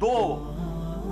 2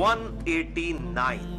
189।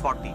40।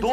2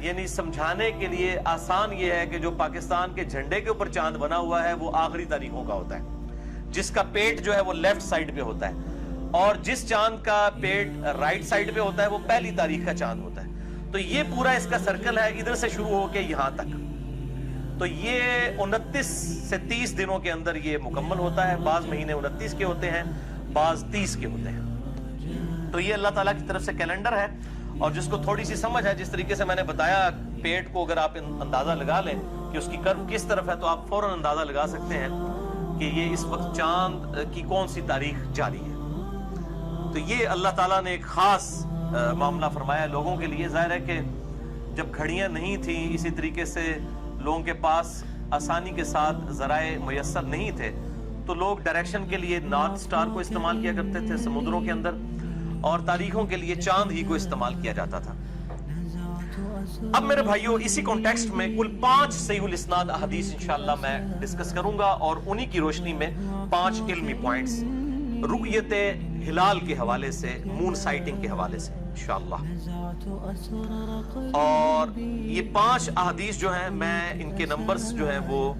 یعنی سمجھانے کے لیے آسان یہ ہے کہ جو پاکستان کے جھنڈے کے اوپر چاند بنا ہوا ہے وہ آخری تاریخوں کا ہوتا ہے، جس کا پیٹ جو ہے وہ لیفٹ سائڈ پہ ہوتا ہے، اور جس چاند کا پیٹ رائٹ سائڈ پہ ہوتا ہے وہ پہلی تاریخ کا چاند ہوتا ہے۔ تو یہ پورا اس کا سرکل ہے، ادھر سے شروع ہو کے یہاں تک، تو یہ 29 سے 30 دنوں کے اندر یہ مکمل ہوتا ہے۔ بعض مہینے 29 کے ہوتے ہیں، بعض 30 کے ہوتے ہیں۔ تو یہ اللہ تعالیٰ کی طرف سے کیلنڈر ہے، اور جس کو تھوڑی سی سمجھ ہے، جس طریقے سے میں نے بتایا پیٹ کو اگر آپ اندازہ لگا لیں کہ اس کی کرو کس طرف ہے، تو آپ فوراً اندازہ لگا سکتے ہیں کہ یہ اس وقت چاند کی کون سی تاریخ جاری ہے۔ تو یہ اللہ تعالیٰ نے ایک خاص معاملہ فرمایا لوگوں کے لیے۔ ظاہر ہے کہ جب گھڑیاں نہیں تھیں، اسی طریقے سے لوگوں کے پاس آسانی کے ساتھ ذرائع میسر نہیں تھے، تو لوگ ڈائریکشن کے لیے نارتھ سٹار کو استعمال کیا کرتے تھے سمندروں کے اندر، اور تاریخوں کے لیے چاند ہی کو استعمال کیا جاتا تھا۔ اب میرے بھائیوں، اسی کانٹیکسٹ میں کل 5 صحیح الاسناد احادیث انشاءاللہ میں ڈسکس کروں گا، اور انہی کی روشنی میں 5 علمی پوائنٹس رؤیت ہلال کے حوالے سے، مون سائٹنگ کے حوالے سے انشاءاللہ۔ اور یہ 5 احادیث جو ہیں، میں ان کے نمبرز جو ہیں وہ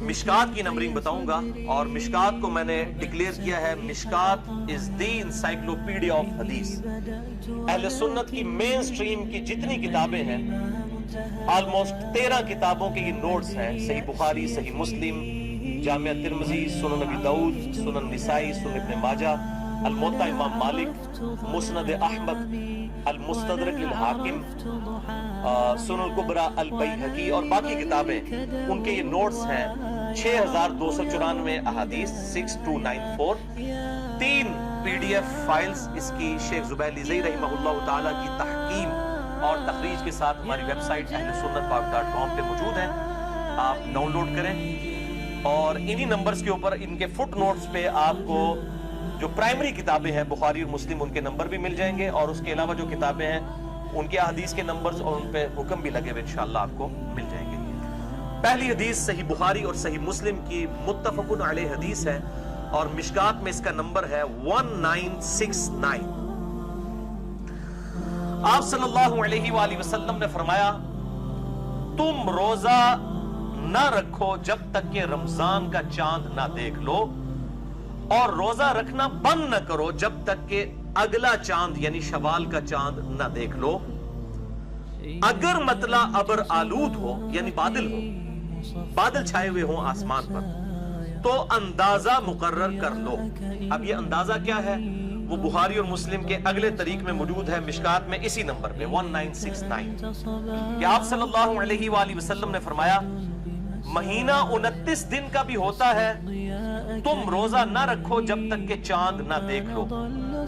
مشکات کی نمبرنگ بتاؤں گا، اور مشکات کو میں نے ڈکلیئر کیا ہے مشکات از دی انسائکلوپیڈیا آف حدیث۔ اہل سنت کی مین سٹریم کی جتنی کتابیں ہیں، آلموسٹ 13 کتابوں کے یہ نوٹس ہیں، صحیح بخاری، صحیح مسلم، جامع ترمذی، سنن ابی داؤد، سنن نسائی، سنن ابن ماجہ، الموطا امام مالک، مسند احمد، المستدرک للحاکم، سنن الکبری البیہقی، اور باقی کتابیں، ان کے یہ نوٹس ہیں 6294 احادیث 6294۔ 3 PDF فائلز اس کی شیخ زبیر لیزئی رحمہ اللہ تعالیٰ کی تحقیم اور تخریج کے ساتھ ہماری ویب سائٹ ahlsunnatpak.com پہ موجود ہیں، آپ ڈاؤن لوڈ کریں، اور انہی نمبرز کے اوپر ان کے فٹ نوٹس پہ آپ کو جو پرائمری کتابیں ہیں بخاری اور مسلم، ان کے نمبر بھی مل جائیں گے، اور اس کے علاوہ جو کتابیں ہیں ان کے احادیث کے نمبرز اور ان پہ حکم بھی لگے ہوئے انشاءاللہ آپ کو مل جائیں گے۔ پہلی حدیث صحیح بخاری اور صحیح مسلم کی متفق علیہ حدیث ہے، اور مشکات میں اس کا نمبر ہے 1969۔ آپ صلی اللہ علیہ وآلہ وسلم نے فرمایا، تم روزہ نہ رکھو جب تک کہ رمضان کا چاند نہ دیکھ لو، اور روزہ رکھنا بند نہ کرو جب تک کہ اگلا چاند یعنی شوال کا چاند نہ دیکھ لو۔ اگر مطلع ابر آلود ہو، یعنی بادل ہو، بادل چھائے ہوئے ہوں آسمان پر، تو اندازہ مقرر کر لو۔ اب یہ اندازہ کیا ہے؟ وہ بخاری اور مسلم کے اگلے طریق میں موجود ہے، مشکات میں اسی نمبر پہ 1969، کہ آپ صلی اللہ علیہ وآلہ وسلم نے فرمایا، مہینہ 29 دن کا بھی ہوتا ہے، تم روزہ نہ رکھو جب تک کہ چاند نہ دیکھ لو،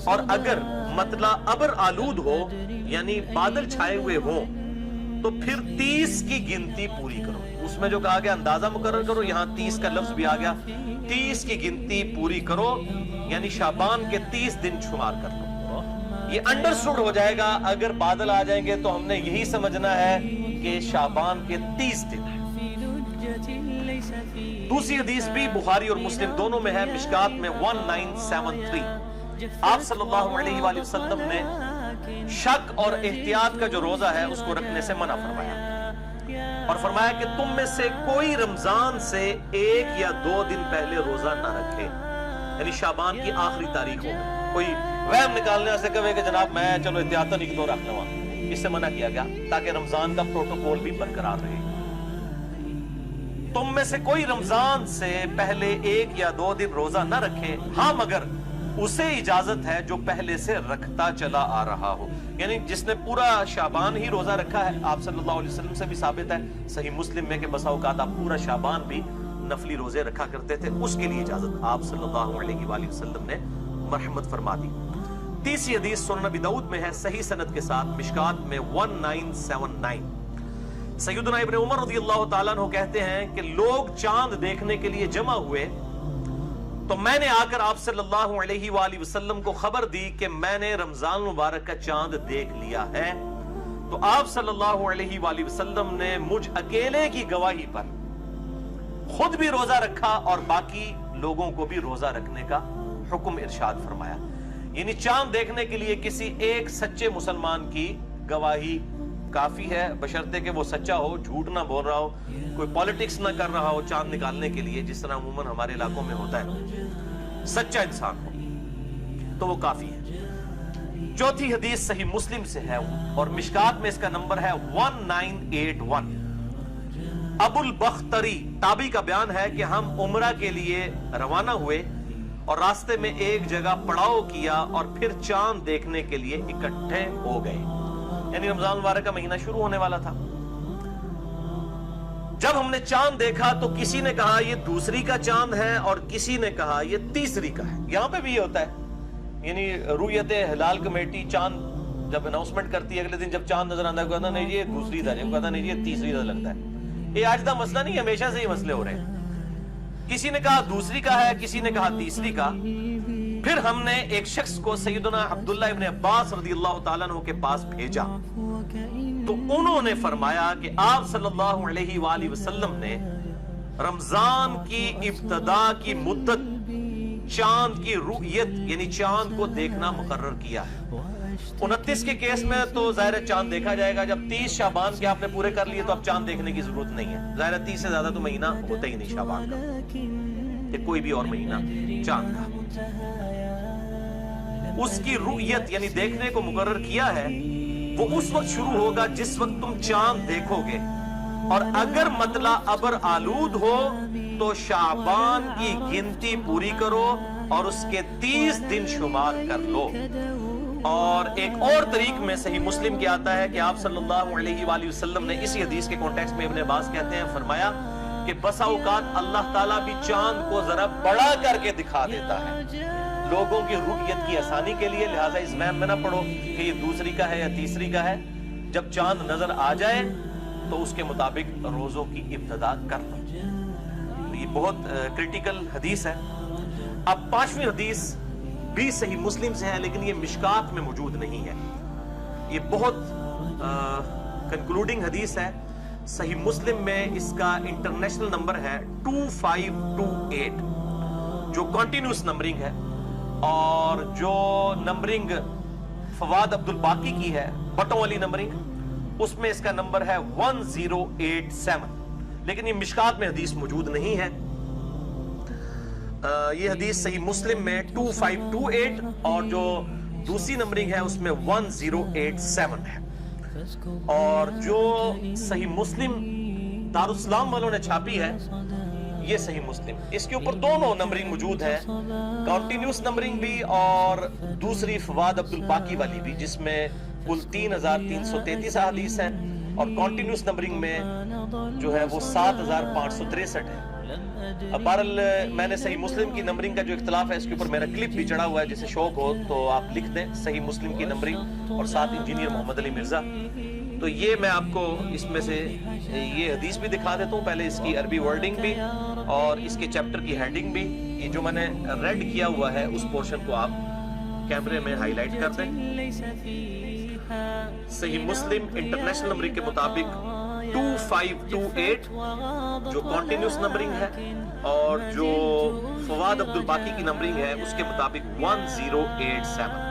اور اگر مطلع ابر آلود ہو یعنی بادل چھائے ہوئے ہوں تو پھر 30 کی گنتی پوری کرو۔ اس میں جو کہا گیا اندازہ مقرر کرو، یہاں 30 کا لفظ بھی آ گیا، 30 کی گنتی پوری کرو، یعنی شعبان کے 30 دن شمار کر لو۔ یہ انڈرسٹوڈ ہو جائے گا، اگر بادل آ جائیں گے تو ہم نے یہی سمجھنا ہے کہ شعبان کے 30 دن ہیں۔ دوسری حدیث بھی بخاری اور مسلم دونوں میں ہے، مشکات میں 1973۔ آپ صلی اللہ علیہ وآلہ وسلم نے شک اور احتیاط کا جو روزہ ہے اس کو رکھنے سے منع فرمایا، اور فرمایا کہ تم میں سے کوئی رمضان سے 1 یا 2 دن پہلے روزہ نہ رکھے، یعنی شعبان کی آخری تاریخوں میں کوئی وہم نکالنے سے کہے کہ جناب میں چلو احتیاطاً 1-2 رکھ لوں، اس سے منع کیا گیا تاکہ رمضان کا پروٹوکول بھی برقرار رہے۔ تم میں سے کوئی رمضان سے پہلے 1 یا 2 دن روزہ نہ رکھے، ہاں مگر اسے اجازت ہے جو پہلے سے رکھتا چلا آ رہا ہو، یعنی جس نے پورا شعبان ہی روزہ رکھا ہے، آپ صلی اللہ علیہ وسلم سے بھی ثابت ہے صحیح مسلم میں کہ بسا اوقات آپ پورا شعبان بھی نفلی روزے رکھا کرتے تھے، اس کے لیے اجازت آپ صلی اللہ علیہ وآلہ وسلم نے مرحمت فرما دی۔ تیسری حدیث سنن ابی داؤد میں ہے صحیح سند کے ساتھ، مشکات میں 1979۔ سیدنا ابن عمر رضی اللہ تعالیٰ عنہ کہتے ہیں کہ لوگ چاند دیکھنے کے لیے جمع ہوئے تو میں نے آ کر آپ صلی اللہ علیہ وآلہ وسلم کو خبر دی کہ میں نے رمضان مبارک کا چاند دیکھ لیا ہے، تو آپ صلی اللہ علیہ وآلہ وسلم نے مجھ اکیلے کی گواہی پر خود بھی روزہ رکھا اور باقی لوگوں کو بھی روزہ رکھنے کا حکم ارشاد فرمایا، یعنی چاند دیکھنے کے لیے کسی ایک سچے مسلمان کی گواہی کافی ہے، بشرطے کہ وہ سچا ہو، جھوٹ نہ بول رہا ہو، کوئی پالیٹکس نہ کر رہا ہو چاند نکالنے کے لیے، جس طرح عموماً ہمارے علاقوں میں ہوتا ہے، سچا انسان ہو تو وہ کافی ہے۔ چوتھی حدیث صحیح مسلم سے ہے اور مشکات میں اس کا نمبر ہے 1981۔ ابو البختری تابعی کا بیان ہے کہ ہم عمرہ کے لیے روانہ ہوئے اور راستے میں ایک جگہ پڑاؤ کیا اور پھر چاند دیکھنے کے لیے اکٹھے ہو گئے، یعنی رمضان مبارک کا مہینہ شروع ہونے والا تھا۔ جب ہم نے چاند دیکھا تو کسی نے کہا یہ دوسری کا چاند ہے اور کسی نے کہا یہ تیسری کا ہے۔ یہاں پہ بھی یہ ہوتا ہے، یعنی رؤیت ہلال کمیٹی چاند جب اناؤنسمنٹ کرتی ہے، اگلے دن جب چاند نظر آتا ہے کہتا نہیں یہ دوسری دا، جب کہتا نہیں یہ تیسری دا لگتا ہے۔ یہ آج دا مسئلہ نہیں، ہمیشہ سے یہ مسئلے ہو رہے ہیں۔ کسی نے کہا دوسری کا ہے، کسی نے کہا تیسری کا۔ پھر ہم نے ایک شخص کو سیدنا عبداللہ ابن عباس رضی اللہ تعالیٰ عنہ کے پاس بھیجا تو انہوں نے فرمایا کہ آپ صلی اللہ علیہ وآلہ وسلم نے رمضان کی ابتدا کی مدت چاند کی رؤیت یعنی چاند کو دیکھنا مقرر کیا ہے۔ 29 کے کیس میں تو ظاہر ہے چاند دیکھا جائے گا، جب 30 شعبان کے آپ نے پورے کر لیے تو اب چاند دیکھنے کی ضرورت نہیں ہے، ظاہر ہے 30 سے زیادہ تو مہینہ ہوتا ہی نہیں شعبان کا یا کوئی بھی اور مہینہ چاند کا۔ اس کی رؤیت یعنی دیکھنے کو مقرر کیا ہے، وہ اس وقت شروع ہوگا جس وقت تم چاند دیکھو گے، اور اگر مطلع ابر آلود ہو تو شعبان کی گنتی پوری کرو اور اس کے 30 دن شمار کر لو۔ اور ایک اور طریق میں صحیح مسلم کی آتا ہے کہ آپ صلی اللہ علیہ وآلہ وسلم نے اسی حدیث کے کانٹیکسٹ میں ابن عباس کہتے ہیں، فرمایا کہ بسا اوقات اللہ تعالیٰ بھی چاند کو ذرا بڑا کر کے دکھا دیتا ہے لوگوں کی رؤیت کی آسانی کے لیے، لہٰذا اس وہم میں نہ پڑو کہ یہ دوسری کا ہے یا تیسری کا ہے۔ جب چاند نظر آ جائے تو اس کے مطابق روزوں کی ابتدا کر لو۔ یہ بہت کریٹیکل حدیث ہے۔ اب 5ویں حدیث بھی صحیح مسلم سے ہے لیکن یہ مشکات میں موجود نہیں ہے، یہ بہت کنکلوڈنگ حدیث ہے۔ صحیح مسلم میں اس کا انٹرنیشنل نمبر ہے 2528 جو کنٹینیوس نمبرنگ ہے، اور جو نمبرنگ فواد عبد الباقی کی ہے بٹوں والی نمبرنگ، اس میں اس کا نمبر ہے 1087، لیکن یہ مشکات میں حدیث موجود نہیں ہے۔ یہ حدیث صحیح مسلم میں 2528 اور جو دوسری نمبرنگ ہے اس میں 1087 ہے، اور جو صحیح مسلم دارالاسلام والوں نے چھاپی ہے یہ صحیح مسلم، اس کے اوپر دونوں نمبرنگ موجود ہے، کنٹینیوس نمبرنگ بھی اور دوسری فواد عبد الباقی والی بھی، جس میں کل 3333 احادیث ہیں، اور کنٹینیوس نمبرنگ میں جو ہے وہ 7563 ہے۔ اب بہرحال میں نے صحیح مسلم کی نمبرنگ کا جو اختلاف ہے اس کے اوپر میرا کلپ بھی چڑھا ہوا ہے، جسے شوق ہو تو آپ لکھ دیں صحیح مسلم کی نمبرنگ اور ساتھ انجینئر محمد علی مرزا۔ تو یہ میں آپ کو اس میں سے یہ حدیث بھی دکھا دیتا ہوں، پہلے اس کی عربی ورڈنگ بھی اور اس کے چیپٹر کی ہیڈنگ بھی۔ یہ جو میں نے ریڈ کیا ہوا ہے اس پورشن کو آپ کیمرے میں ہائی لائٹ کر دیں۔ صحیح مسلم انٹرنیشنل نمبرنگ کے مطابق 2528 جو کنٹینیوس نمبرنگ ہے، اور جو فواد عبد الباقی کی نمبرنگ ہے اس کے مطابق 1087۔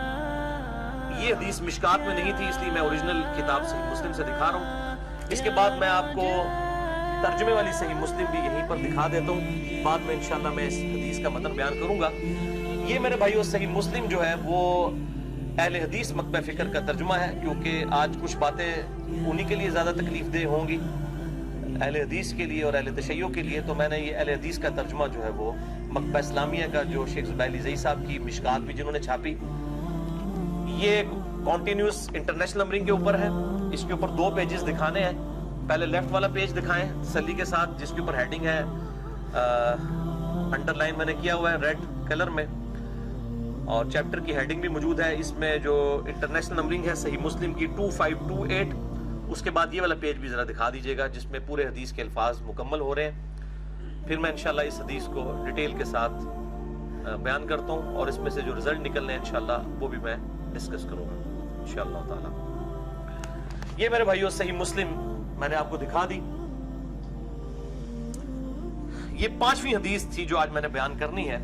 یہ حدیث مشکات میں نہیں تھی، اس لیے میں اوریجنل کتاب صحیح مسلم سے دکھا رہا ہوں۔ اس کے بعد میں آپ کو ترجمے والی صحیح مسلم بھی یہیں پر دکھا دیتا ہوں، بعد میں انشاءاللہ میں اس حدیث کا متن بیان کروں گا۔ یہ میرے بھائیو صحیح مسلم جو ہے وہ اہل حدیث مکتبہ فکر کا ترجمہ ہے، کیونکہ آج کچھ باتیں انہی کے لیے زیادہ تکلیف دہ ہوں گی، اہل حدیث کے لیے اور اہل تشیع کے لیے، تو میں نے یہ اہل حدیث کا ترجمہ جو ہے وہ مکتبہ اسلامیہ کا جو شیخ زبیلی زئی صاحب کی مشکات بھی جنہوں نے چھاپی، یہ کنٹینیوس انٹرنیشنل نمبرنگ کے اوپر ہے۔ اس کے اوپر 2 پیجز دکھانے ہیں، پہلے لیفٹ والا پیج دکھائیں تسلی کے ساتھ، جس کے اوپر ہیڈنگ ہے انڈر لائن میں نے کیا ہوا ہے ریڈ کلر میں، اور چیپٹر کی ہیڈنگ بھی موجود ہے۔ اس میں جو انٹرنیشنل نمبرنگ ہے صحیح مسلم کی 2528، اس کے بعد یہ والا پیج بھی ذرا دکھا دیجئے گا جس میں پورے حدیث کے الفاظ مکمل ہو رہے ہیں۔ پھر میں انشاءاللہ اس حدیث کو ڈیٹیل کے ساتھ بیان کرتا ہوں، اور اس میں سے جو رزلٹ نکلنے ہیں انشاءاللہ وہ بھی میں ڈسکس کروں گا انشاءاللہ تعالی۔ یہ میرے بھائیو صحیح مسلم میں نے آپ کو دکھا دی۔ یہ 5ویں حدیث تھی جو آج میں نے بیان کرنی ہے،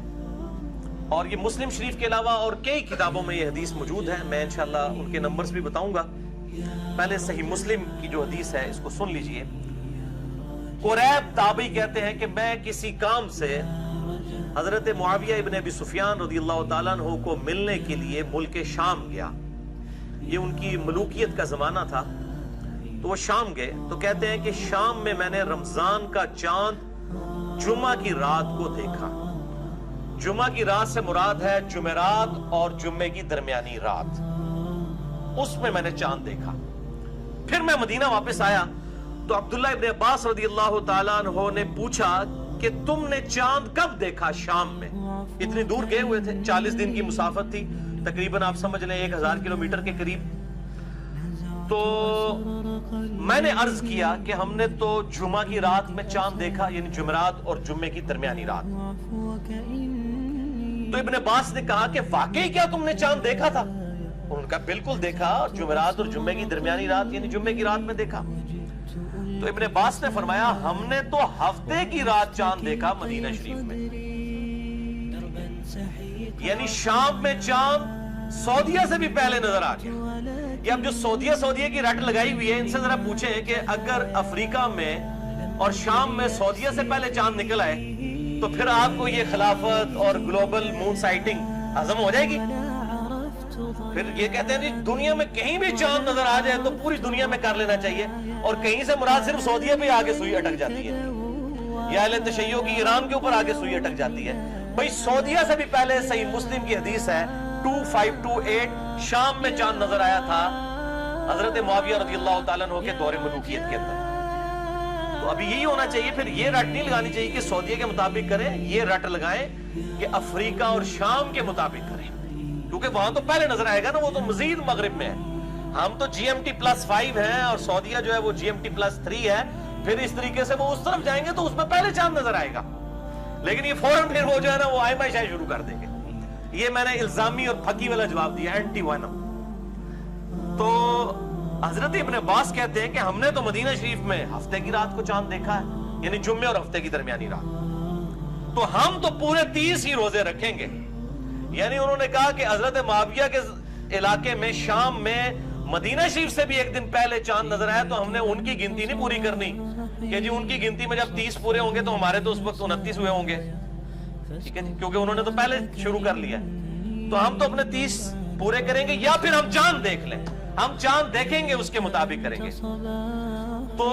اور یہ مسلم شریف کے علاوہ اور کئی کتابوں میں یہ حدیث موجود ہے، میں انشاءاللہ ان کے نمبرز بھی بتاؤں گا۔ پہلے صحیح مسلم کی جو حدیث ہے اس کو سن لیجئے. قریب تابعی کہتے ہیں کہ میں کسی کام سے حضرت معاویہ ابن ابی سفیان رضی اللہ تعالیٰ عنہ کو ملنے کے لیے ملک شام گیا. یہ ان کی ملوکیت کا زمانہ تھا. تو وہ شام گئے تو کہتے ہیں کہ شام میں میں نے رمضان کا چاند جمعہ کی رات کو دیکھا. جمعہ کی رات سے مراد ہے جمعرات اور جمعے کی درمیانی رات. اس میں نے چاند دیکھا. پھر میں مدینہ واپس آیا تو عبداللہ ابن عباس رضی اللہ تعالیٰ عنہ نے پوچھا کہ تم نے چاند کب دیکھا شام میں؟ اتنی دور گئے ہوئے تھے, 40 دن کی مسافت تھی, تقریباً آپ سمجھ لیں 1000 کلومیٹر کے قریب. تو میں نے عرض کیا کہ ہم نے تو جمعہ کی رات میں چاند دیکھا, یعنی جمعرات اور جمعے کی درمیانی رات. تو ابن عباس نے کہا کہ واقعی کیا تم نے چاند دیکھا تھا؟ انہوں نے کہا بالکل دیکھا, جمعرات اور جمعے کی درمیانی رات یعنی جمعے کی رات میں دیکھا. تو ابن عباس نے فرمایا ہم نے تو ہفتے کی رات چاند دیکھا مدینہ شریف میں. یعنی شام میں چاند سعودیہ سے بھی پہلے نظر آ گیا. یہ اب جو سعودیہ کی رٹ لگائی ہوئی ہے, ان سے ذرا پوچھیں کہ اگر افریقہ میں اور شام میں سعودیہ سے پہلے چاند نکل آئے تو پھر آپ کو یہ خلافت اور گلوبل مون سائٹنگ ہضم ہو جائے گی؟ پھر یہ کہتے ہیں دنیا میں کہیں بھی چاند نظر آ جائے تو پوری دنیا میں کر لینا چاہیے, اور کہیں سے مراد صرف سعودیہ پہ آگے سوئی اٹک جاتی ہے, یا اہل تشیع کی ایران کے اوپر آگے سوئی اٹک جاتی ہے. بھئی سعودیہ سے بھی پہلے صحیح مسلم کی حدیث ہے 2528 شام میں چاند نظر آیا تھا حضرت معاویہ رضی اللہ تعالیٰ عنہ کے دور ملوکیت کے اندر. تو ابھی یہی ہونا چاہیے, پھر یہ رٹ نہیں لگانی چاہیے کہ سعودیہ کے مطابق کریں, یہ رٹ لگائیں کہ افریقہ اور شام کے مطابق کریں, کیونکہ وہاں تو پہلے نظر آئے گا نا, وہ تو مزید مغرب میں ہے. ہم تو GMT+5 ہیں اور سعودیہ جو ہے وہ GMT+3 ہے. پھر اس طریقے سے وہ اس طرف جائیں گے تو اس میں پہلے چاند نظر آئے گا, لیکن یہ فوراً پھر وہ جو ہے نا وہ آئے مائشائی شروع کر دیں گے. یہ میں نے الزامی اور پھکی والا جواب دیا, اینٹی وینم. تو حضرت ابن عباس کہتے ہیں کہ ہم نے تو مدینہ شریف میں ہفتے کی رات کو چاند دیکھا ہے, یعنی جمعے اور ہفتے کی درمیانی رات. تو ہم تو پورے 30 ہی روزے رکھیں گے. یعنی انہوں نے کہا کہ حضرت معاویہ کے علاقے میں شام میں مدینہ شریف سے بھی ایک دن پہلے چاند نظر آیا تو ہم نے ان کی گنتی نہیں پوری کرنی کہ جی ان کی گنتی میں جب 30 پورے ہوں گے تو ہمارے تو اس وقت 29 ہوئے ہوں گے, ٹھیک ہے جی, کیونکہ انہوں نے تو پہلے شروع کر لیا. تو ہم تو اپنے 30 پورے کریں گے, یا پھر ہم چاند دیکھ لیں, ہم چاند دیکھیں گے اس کے مطابق کریں گے. تو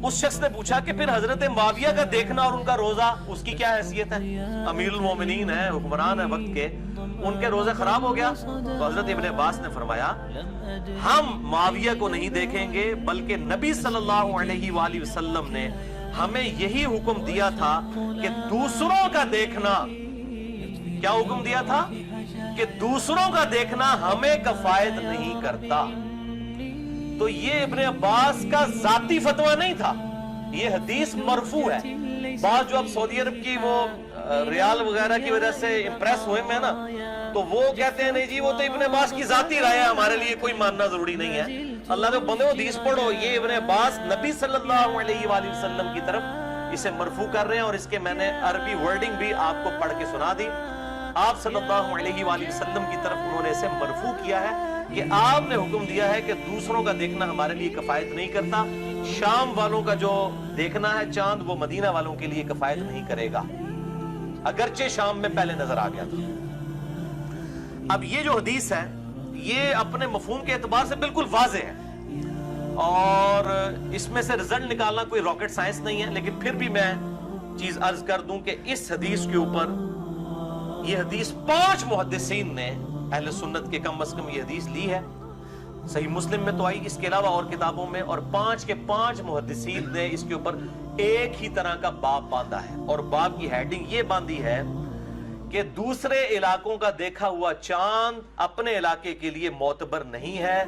اس شخص نے پوچھا کہ پھر حضرت معاویہ کا دیکھنا اور ان کا روزہ اس کی کیا حیثیت ہے؟ امیر المومنین ہے, حکمران ہے وقت کے, ان کے روزے خراب ہو گیا. تو حضرت ابن عباس نے فرمایا ہم معاویہ کو نہیں دیکھیں گے, بلکہ نبی صلی اللہ علیہ وآلہ وسلم نے ہمیں یہی حکم دیا تھا کہ دوسروں کا دیکھنا, کیا حکم دیا تھا کہ دوسروں کا دیکھنا ہمیں کفایت نہیں کرتا. تو یہ ابن عباس کا ذاتی فتویٰ نہیں تھا, یہ حدیث مرفوع ہے. بعض جو اب سعودی عرب کی وہ ریال وغیرہ کی وجہ سے امپریس ہوئے میں نا, تو وہ کہتے ہیں نہیں جی وہ تو ابن عباس کی ذاتی رائے ہے, ہمارے لیے کوئی ماننا ضروری نہیں ہے. اللہ نے بندے حدیث پڑھو, یہ ابن عباس نبی صلی اللہ علیہ وآلہ وسلم کی طرف اسے مرفوع کر رہے ہیں, اور اس کے میں نے عربی ورڈنگ بھی آپ کو پڑھ کے سنا دی. آپ صلی اللہ علیہ وآلہ وسلم کی طرف انہوں نے اسے مرفوع کیا ہے کہ آپ نے حکم دیا ہے کہ دوسروں کا دیکھنا ہمارے لیے کفایت نہیں کرتا. شام والوں کا جو دیکھنا ہے چاند وہ مدینہ والوں کے لیے کفایت نہیں کرے گا, اگرچہ شام میں پہلے نظر آ گیا تھا. اب یہ جو حدیث ہے یہ اپنے مفہوم کے اعتبار سے بالکل واضح ہے, اور اس میں سے رزلٹ نکالنا کوئی راکٹ سائنس نہیں ہے. لیکن پھر بھی میں چیز عرض کر دوں کہ اس حدیث کے اوپر یہ حدیث 5 محدثین نے اہل سنت کے کم از کم یہ حدیث لی ہے. صحیح مسلم میں تو آئی, اس کے علاوہ اور کتابوں میں, اور 5 کے 5 محدثین نے اس کے اوپر ایک ہی طرح کا باب باندھا ہے, اور باب کی ہیڈنگ یہ باندھی ہے کہ دوسرے علاقوں کا دیکھا ہوا چاند اپنے علاقے کے لیے معتبر نہیں ہے,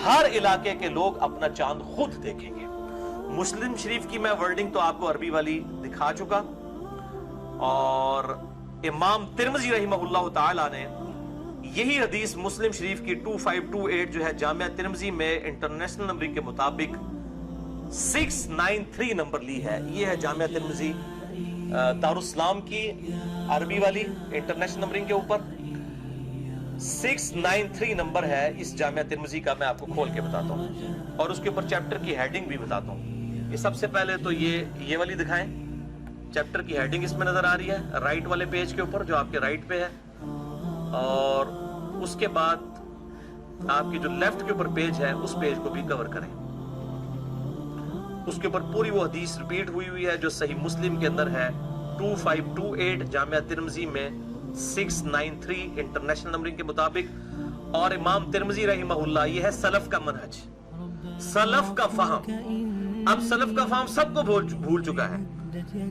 ہر علاقے کے لوگ اپنا چاند خود دیکھیں گے. مسلم شریف کی میں ورڈنگ تو آپ کو عربی والی دکھا چکا, اور امام ترمذی رحمہ اللہ تعالی نے یہی حدیث مسلم شریف کی 2528 جو ہے جامعہ ترمذی میں انٹرنیشنل نمبرنگ کے مطابق 693 نمبر لی ہے. یہ ہے جامعہ ترمذی دارالاسلام کی عربی والی انٹرنیشنل نمبرنگ کے اوپر. 693 نمبر ہے اس جامعہ ترمذی کا. میں آپ کو کھول کے بتاتا ہوں اور اس کے اوپر چیپٹر کی ہیڈنگ بھی بتاتا ہوں. یہ سب سے پہلے تو یہ والی دکھائیں. چیپٹر کی ہیڈنگ اس میں نظر آ رہی ہے رائٹ والے پیج کے اوپر جو آپ کے رائٹ پہ ہے, اور اس کے بعد آپ کی جو لیفٹ کے اوپر پیج ہے اس پیج کو بھی کور کریں. اس کے اوپر پوری وہ حدیث ریپیٹ ہوئی ہے جو صحیح مسلم کے اندر ہے 2528 جامعہ ترمذی میں 693 انٹرنیشنل نمبرنگ کے مطابق. اور امام ترمذی رحمہ اللہ, یہ ہے سلف کا منہج, سلف کا فہم. اب سلف کا فہم سب کو بھول چکا ہے.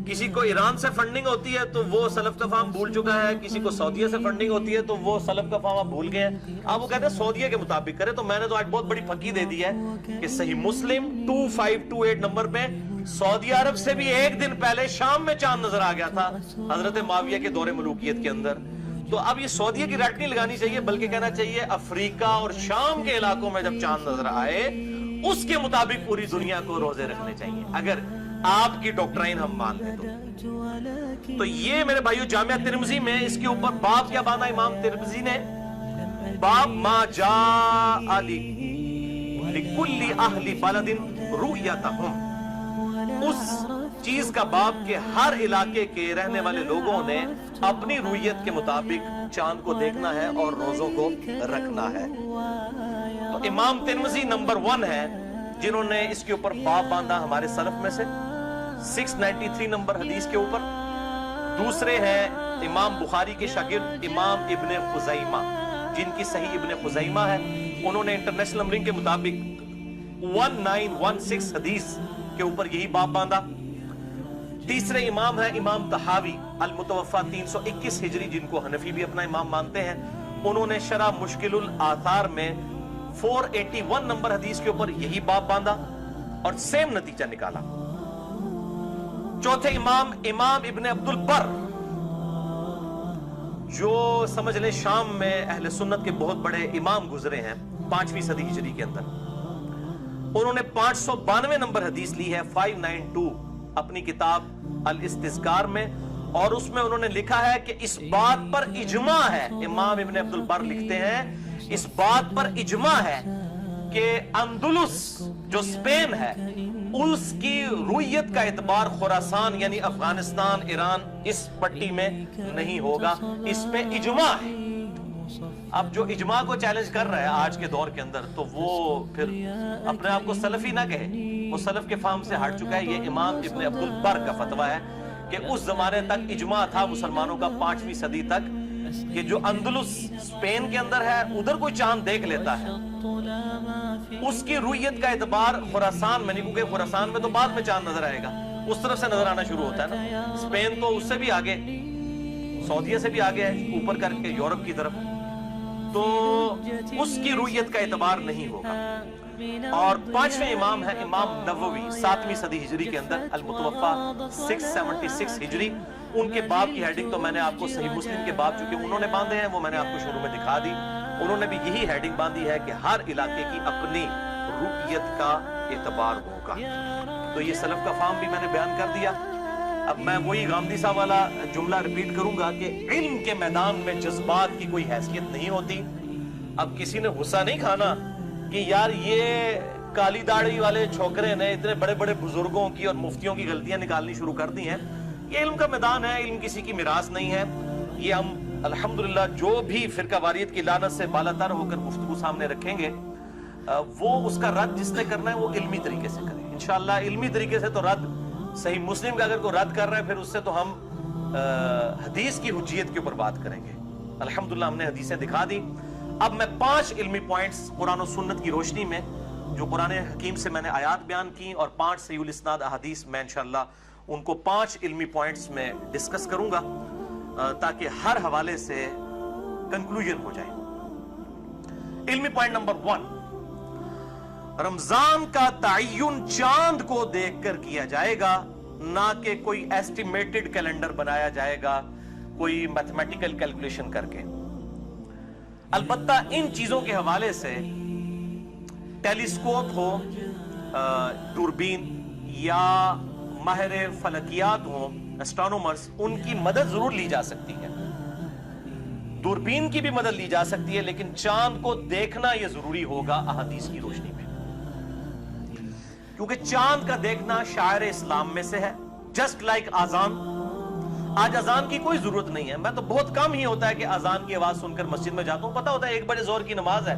کسی کو ایران سے فنڈنگ ہوتی ہے تو وہ سلف کا فہم بھول چکا ہے, کسی کو سعودیہ سے فنڈنگ ہوتی ہے تو وہ سلف کا فہم بھول گئے ہیں. اب وہ کہتے ہیں سعودیہ کے مطابق کرے. تو میں نے تو آج بہت بڑی پھکی دے دی ہے کہ صحیح مسلم 2528 نمبر پہ سعودی عرب سے بھی ایک دن پہلے شام میں چاند نظر آ گیا تھا حضرت معاویہ کے دور ملوکیت کے اندر. تو اب یہ سعودیہ کی رٹ نہیں لگانی چاہیے, بلکہ کہنا چاہیے افریقہ اور شام کے علاقوں میں جب چاند نظر آئے اس کے مطابق پوری دنیا کو روزے رکھنے چاہیے, اگر آپ کی ڈاکٹرائن ہم مان لیں تو یہ میرے بھائیو جامعہ ترمذی میں اس کے اوپر باب کیا باندھا امام ترمذی نے, باب ما جاء لکل اہل بلد رؤیتہم. اس چیز کا باب کہ ہر علاقے کے رہنے والے لوگوں نے اپنی رویت کے مطابق چاند کو دیکھنا ہے اور روزوں کو رکھنا ہے. تو امام ترمذی نمبر 1 ہے جنہوں نے اس کے اوپر باب باندھا ہمارے سلف میں سے 693 نمبر حدیث کے اوپر. دوسرے ہیں امام بخاری کے شاگرد امام ابن خزیمہ, جن کی صحیح ابن خزیمہ ہے. انہوں نے انٹرنیشنل نمبرنگ کے مطابق 1916 حدیث کے اوپر یہی باب باندھا. تیسرے امام ہیں امام طحاوی المتوفا 321 ہجری, جن کو حنفی بھی اپنا امام مانتے ہیں. انہوں نے شرح مشکل الآثار میں 481 نمبر حدیث کے اوپر یہی باب باندھا اور سیم نتیجہ نکالا. چوتھے امام ابن عبد البر, جو سمجھ لیں شام میں اہل سنت کے بہت بڑے امام گزرے ہیں 5ویں صدی ہجری کے اندر. انہوں نے 592 نمبر حدیث لی ہے 592 اپنی کتاب الاستذکار میں, اور اس میں انہوں نے لکھا ہے کہ اس بات پر اجماع ہے. امام ابن عبد البر لکھتے ہیں اس بات پر اجماع ہے کہ اندلس جو اسپین ہے اس کی رویت کا اعتبار خراسان یعنی افغانستان ایران اس پٹی میں نہیں ہوگا. اس پہ اجماع ہے. اب جو اجماع کو چیلنج کر رہا ہے آج کے دور کے اندر تو وہ پھر اپنے آپ کو سلفی نہ کہے, وہ سلف کے فہم سے ہٹ چکا ہے. یہ امام ابن عبد البر کا فتویٰ ہے کہ اس زمانے تک اجماع تھا مسلمانوں کا 5ویں صدی تک کہ جو اندلس اسپین کے اندر ہے ادھر کوئی چاند دیکھ لیتا ہے اس کی رویت کا اعتبار خراسان میں نہیں, کیونکہ خراسان میں تو بعد میں چاند نظر آئے گا, اس طرف سے نظر آنا شروع ہوتا ہے نا. اسپین تو اس سے بھی آگے, سعودیہ سے بھی آگے ہے اوپر کر کے یورپ کی طرف, تو اس کی رویت کا اعتبار نہیں ہوگا. اور 5ویں امام ہے امام نووی 7ویں صدی ہجری کے اندر المتوفا 676 ہجری. ان کے باب کی ہیڈنگ تو میں نے آپ کو صحیح مسلم کے باب چونکہ انہوں نے باندھے ہیں وہ میں نے آپ کو شروع میں دکھا دی. انہوں نے بھی یہی ہیڈنگ باندھی ہے کہ ہر علاقے کی اپنی رویت کا اعتبار ہوگا. تو یہ سلف کا فہم بھی میں نے بیان کر دیا. اب میں وہی غامدی صاحب والا جملہ ریپیٹ کروں گا کہ علم کے میدان میں جذبات کی کوئی حیثیت نہیں ہوتی. اب کسی نے غصہ نہیں کھانا کہ یار یہ کالی داڑھی والے چھوکرے نے اتنے بڑے بڑے بزرگوں کی اور مفتیوں کی غلطیاں نکالنی شروع کر دی ہیں. یہ علم کا میدان ہے, علم کسی کی میراث نہیں ہے. یہ ہم الحمدللہ جو بھی فرقہ واریت کی لعنت سے بالاتر ہو کر گفتگو سامنے رکھیں گے وہ اس کا رد جس نے کرنا ہے وہ علمی طریقے سے کریں انشاءاللہ. علمی طریقے سے تو رد صحیح مسلم کا اگر کوئی رد کر رہا ہے پھر اس سے تو ہم حدیث کی حجیت کے اوپر بات کریں گے. الحمدللہ ہم نے حدیثیں دکھا دی. اب میں 5 علمی پوائنٹس قرآن و سنت کی روشنی میں جو قرآن حکیم سے میں نے آیات بیان کی اور 5 صحیح الاسناد احادیث میں انشاءاللہ ان کو 5 علمی پوائنٹس میں ڈسکس کروں گا تاکہ ہر حوالے سے کنکلوژن ہو جائے. علمی پوائنٹ نمبر 1, رمضان کا تعین چاند کو دیکھ کر کیا جائے گا, نہ کہ کوئی ایسٹیمیٹڈ کیلنڈر بنایا جائے گا کوئی میتھمیٹیکل کیلکولیشن کر کے. البتہ ان چیزوں کے حوالے سے ٹیلیسکوپ ہو, دوربین یا ماہر فلکیات ہوں, اسٹرانومرز, ان کی مدد ضرور لی جا سکتی ہے. دوربین کی بھی مدد لی جا سکتی ہے، لیکن چاند کو دیکھنا یہ ضروری ہوگا احادیث کی روشنی میں، کیونکہ چاند کا دیکھنا شاعر اسلام میں سے ہے، جسٹ لائک آزان۔ آج اذان کی کوئی ضرورت نہیں ہے، میں تو بہت کم ہی ہوتا ہے کہ اذان کی آواز سن کر مسجد میں جاتا ہوں، پتہ ہوتا ہے 1 بجے ظہر کی نماز ہے،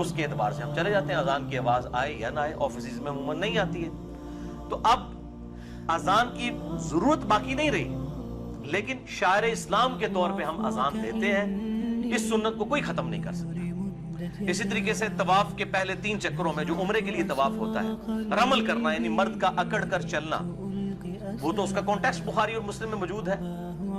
اس کے اعتبار سے ہم چلے جاتے ہیں، اذان کی آواز آئے یا نہ آئے، آفیسز میں عموماً نہیں آتی ہے، تو اب اذان کی ضرورت باقی نہیں رہی، لیکن شاعر اسلام کے طور پہ ہم اذان دیتے ہیں، اس سنت کو کوئی ختم نہیں کر سکتا۔ اسی طریقے سے طواف کے پہلے 3 چکروں میں جو عمرے کے لیے طواف ہوتا ہے، رمل کرنا یعنی مرد کا اکڑ کر چلنا، وہ تو اس کا کانٹیکسٹ بخاری اور مسلم میں موجود ہے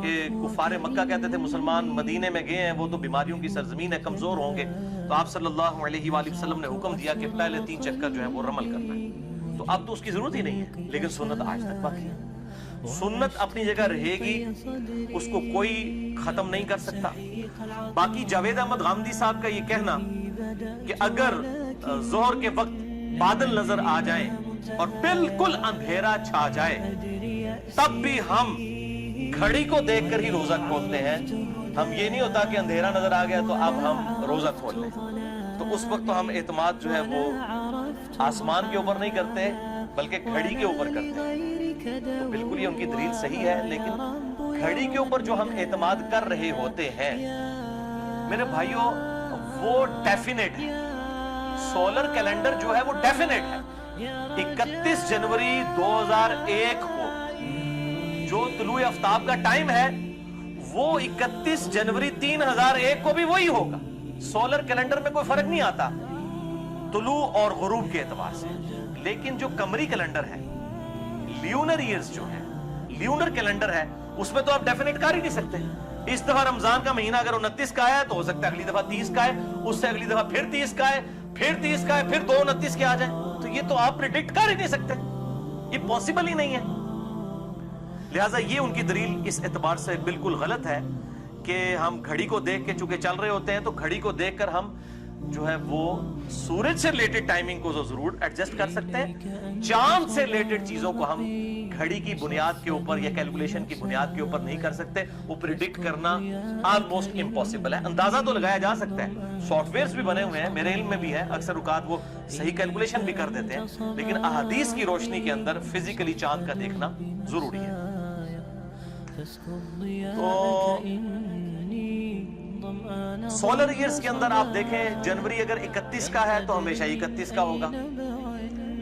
کہ کفار مکہ کہتے تھے مسلمان مدینے میں گئے ہیں، وہ تو بیماریوں کی سرزمین ہے، کمزور ہوں گے، تو آپ صلی اللہ علیہ وآلہ وسلم نے حکم دیا کہ پہلے 3 چکر جو ہے وہ رمل کرنا ہے، تو اب تو اس کی ضرورت ہی نہیں ہے، لیکن سنت آج تک باقی ہے، سنت اپنی جگہ رہے گی، اس کو کوئی ختم نہیں کر سکتا۔ باقی جاوید احمد غامدی صاحب کا یہ کہنا کہ اگر ظہر کے وقت بادل نظر آ جائیں اور بالکل اندھیرا چھا جائے تب بھی ہم گھڑی کو دیکھ کر ہی روزہ کھولتے ہیں، ہم یہ نہیں ہوتا کہ اندھیرا نظر آ گیا تو اب ہم روزہ کھول لیں، تو اس وقت تو ہم اعتماد جو ہے وہ آسمان کے اوپر نہیں کرتے بلکہ گھڑی کے اوپر کرتے ہیں، تو بالکل یہ ان کی دلیل صحیح ہے، لیکن گھڑی کے اوپر جو ہم اعتماد کر رہے ہوتے ہیں میرے بھائیوں وہ ڈیفینیٹ ہے، سولر کیلنڈر جو ہے وہ ڈیفینیٹ ہے، 31 جنوری 2001 کو جو طلوع آفتاب کا ٹائم ہے وہ 31 جنوری 3001 کو بھی وہی ہوگا، سولر کیلنڈر میں کوئی فرق نہیں آتا طلوع اور غروب کے اعتبار سے، لیکن جو قمری کیلنڈر ہے، لیونر ایئرز جو ہے، لیونر کیلنڈر ہے، اس میں تو آپ ڈیفینیٹ کر ہی نہیں سکتے، اس دفعہ رمضان کا مہینہ اگر 29 کا ہے تو ہو سکتا ہے اگلی دفعہ 30 کا ہے، اس سے اگلی دفعہ پھر 30 کا ہے، پھر 30 کا ہے، پھر 229 کے آ جائیں، تو یہ تو آپ پریڈکٹ کر ہی نہیں سکتے، یہ پاسبل ہی نہیں ہے، لہٰذا یہ ان کی دلیل اس اعتبار سے بالکل غلط ہے کہ ہم گھڑی کو دیکھ کے چونکہ چل رہے ہوتے ہیں تو گھڑی کو دیکھ کر ہم جو ہے وہ سورج سے ریلیٹڈ ٹائمنگ کو ضرور ایڈجسٹ کر سکتے ہیں، چاند سے ریلیٹڈ چیزوں کو ہم گھڑی کی بنیاد کے اوپر یا کیلکولیشن کی بنیاد کے اوپر نہیں کر سکتے، وہ پریڈکٹ کرنا آلموسٹ امپاسبل ہے، اندازہ تو لگایا جا سکتا ہے، سافٹ ویئرز بھی بنے ہوئے ہیں، میرے علم میں بھی ہے، اکثر اوقات وہ صحیح کیلکولیشن بھی کر دیتے ہیں، لیکن احادیث کی روشنی کے اندر فزیکلی چاند کا دیکھنا ضروری ہے۔ تو سولر ایئرز کے اندر آپ دیکھیں جنوری اگر 31 کا ہے تو ہمیشہ 31 کا ہوگا،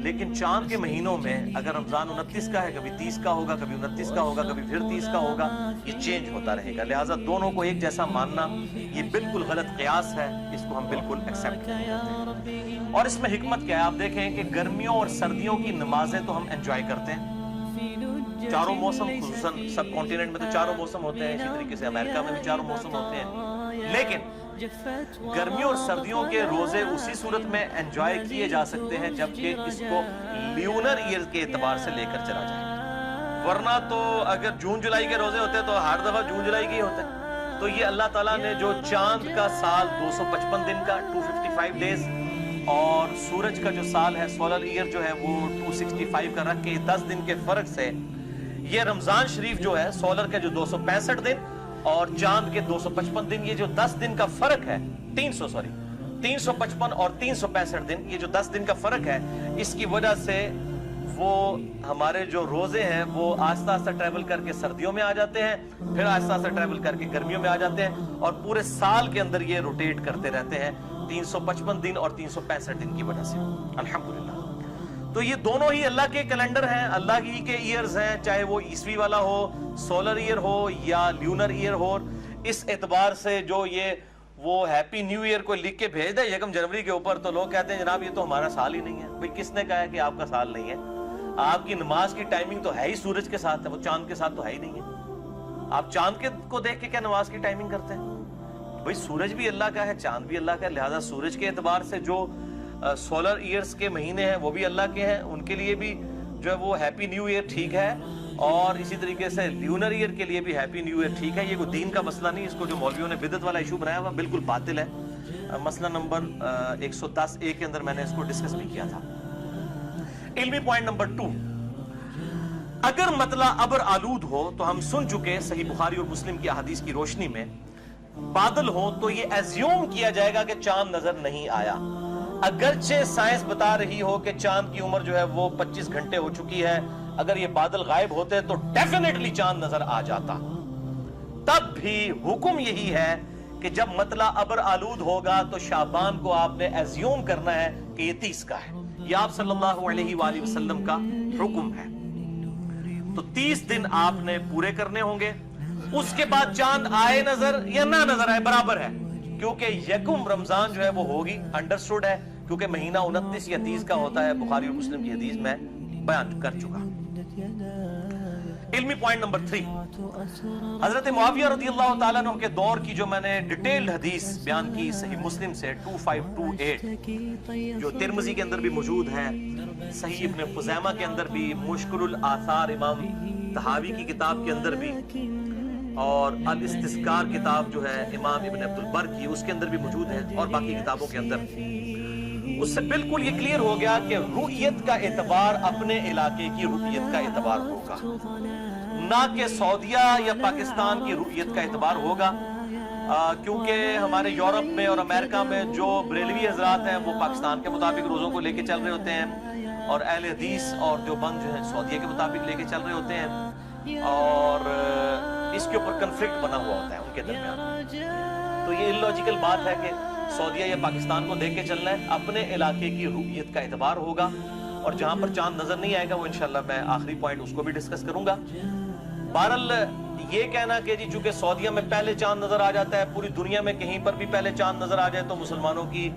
لیکن چاند کے مہینوں میں اگر رمضان 29 کا ہے کبھی 30 کا ہوگا، کبھی 29 کا ہوگا، کبھی پھر 30 کا ہوگا، یہ چینج ہوتا رہے گا، لہٰذا دونوں کو ایک جیسا ماننا یہ بالکل غلط قیاس ہے، اس کو ہم بالکل ایکسیپٹ نہیں کرتے ہیں۔ اور اس میں حکمت کیا ہے آپ دیکھیں کہ گرمیوں اور سردیوں کی نمازیں تو ہم انجوائے کرتے ہیں، چاروں موسم، خصوصاً سب کانٹیننٹ میں تو چاروں موسم ہوتے ہیں، اسی طریقے سے امریکہ میں بھی چاروں موسم ہوتے ہیں، لیکن گرمیوں اور سردیوں کے روزے اسی صورت میں انجوائے کیے جا سکتے ہیں جبکہ اس کو لیونر ایئر کے اعتبار سے لے کر چلا جائے، ورنہ تو اگر جون جولائی کے روزے ہوتے ہیں تو ہر دفعہ جون جولائی کے ہی ہوتے ہیں، تو یہ اللہ تعالیٰ نے جو چاند کا سال 255 دن کا 255 ڈیز اور سورج کا جو سال ہے سولر ایئر جو ہے وہ 265 کا رکھ کے 10 دن کے فرق سے یہ رمضان شریف جو ہے سولر کے جو 265 دن اور چاند کے 255 دن، یہ جو 10 دن کا فرق ہے 355 اور 365 دن، یہ جو 10 دن کا فرق ہے، اس کی وجہ سے وہ ہمارے جو روزے ہیں وہ آہستہ آہستہ ٹریول کر کے سردیوں میں آ جاتے ہیں، پھر آہستہ آہستہ ٹریول کر کے گرمیوں میں آ جاتے ہیں، اور پورے سال کے اندر یہ روٹیٹ کرتے رہتے ہیں 355 دن اور 365 دن کی وجہ سے، الحمدللہ۔ تو یہ دونوں ہی اللہ کے کیلنڈر ہیں، اللہ ہی کے ایئرز ہیں، چاہے وہ عیسوی والا ہو، سولر ایئر ہو یا لیونر ایئر ہو، اس اعتبار سے جو یہ وہ ہیپی نیو ایئر کو لکھ کے بھیج دے 1 جنوری کے اوپر تو لوگ کہتے ہیں جناب یہ تو ہمارا سال ہی نہیں ہے، بھئی کس نے کہا ہے کہ آپ کا سال نہیں ہے؟ آپ کی نماز کی ٹائمنگ تو ہے ہی سورج کے ساتھ ہے، وہ چاند کے ساتھ تو ہے ہی نہیں ہے، آپ چاند کو دیکھ کے کیا نماز کی ٹائمنگ کرتے ہیں؟ بھئی سورج بھی اللہ کا ہے، چاند بھی اللہ کا ہے، لہذا سورج کے اعتبار سے جو سولر ایئرز کے مہینے ہیں وہ بھی اللہ کے ہیں، ان کے لیے بھی جو ہے وہ ہیپی نیو ایئر ٹھیک ہے، اور اسی طریقے سے لیونر ایئر کے لیے بھی ہیپی نیو ایئر ٹھیک ہے، یہ کوئی دین کا مسئلہ نہیں، اس کو جو مولویوں نے بدعت والا ایشو بنایا ہوا بالکل باطل ہے، مسئلہ نمبر 110A کے اندر میں نے اس کو ڈسکس بھی کیا تھا۔ علمی پوائنٹ نمبر 2، اگر مطلع ابر آلود ہو تو ہم سن چکے صحیح بخاری اور مسلم کی احادیث کی روشنی میں بادل ہو تو یہ ایزیوم کیا جائے گا کہ چاند نظر نہیں آیا، اگرچہ سائنس بتا رہی ہو کہ چاند کی عمر جو ہے وہ 25 گھنٹے ہو چکی ہے، اگر یہ بادل غائب ہوتے تو ڈیفینیٹلی چاند نظر آ جاتا۔ تب بھی حکم یہی ہے کہ جب مطلع ابر آلود ہوگا تو شعبان کو آپ نے ایزیوم کرنا ہے کہ یہ 30 کا ہے، یہ آپ صلی اللہ علیہ وآلہ وسلم کا حکم ہے۔ تو 30 دن آپ نے پورے کرنے ہوں گے، اس کے بعد چاند آئے نظر یا نہ نظر آئے برابر ہے، کیونکہ یکم رمضان جو ہے وہ ہوگی، انڈرسٹوڈ ہے، کیونکہ مہینہ 29 یا 30 کا ہوتا ہے، بخاری اور مسلم کی حدیث میں بیان کر چکا۔ علمی پوائنٹ نمبر 3، حضرت معاویہ رضی اللہ تعالیٰ عنہ کے دور کی جو میں نے ڈیٹیلڈ حدیث بیان کی صحیح مسلم سے 2528، جو ترمذی کے اندر بھی موجود ہے، صحیح ابن خزیمہ کے اندر بھی، مشکل الآثار امام طحاوی کی کتاب کے اندر بھی، اور الاستذکار کتاب جو ہے امام ابن عبد البر کی، اس کے اندر بھی موجود ہے، اور باقی کتابوں کے اندر، اس سے بالکل یہ کلیئر ہو گیا کہ رؤیت کا اعتبار اپنے علاقے کی رؤیت کا اعتبار ہوگا، نہ کہ سعودیہ یا پاکستان کی رؤیت کا اعتبار ہوگا، کیونکہ ہمارے یورپ میں اور امریکہ میں جو بریلوی حضرات ہیں وہ پاکستان کے مطابق روزوں کو لے کے چل رہے ہوتے ہیں، اور اہل حدیث اور دیوبند جو ہیں سعودیہ کے مطابق لے کے چل رہے ہوتے ہیں، اور اس کے اوپر کنفلکٹ بنا ہوا ہوتا ہے ان کے درمیان۔ تو یہ illogical بات ہے کہ سعودیہ یا پاکستان کو دیکھ کے چلنا ہے، اپنے علاقے کی رؤیت کا اعتبار ہوگا، اور جہاں پر چاند نظر نہیں آئے گا وہ انشاءاللہ میں آخری پوائنٹ اس کو بھی ڈسکس کروں گا۔ بہرحال یہ کہنا کہ جی چونکہ سعودیہ میں پہلے چاند نظر آ جاتا ہے، پوری دنیا میں کہیں پر بھی پہلے چاند نظر آ جائے تو مسلمانوں کی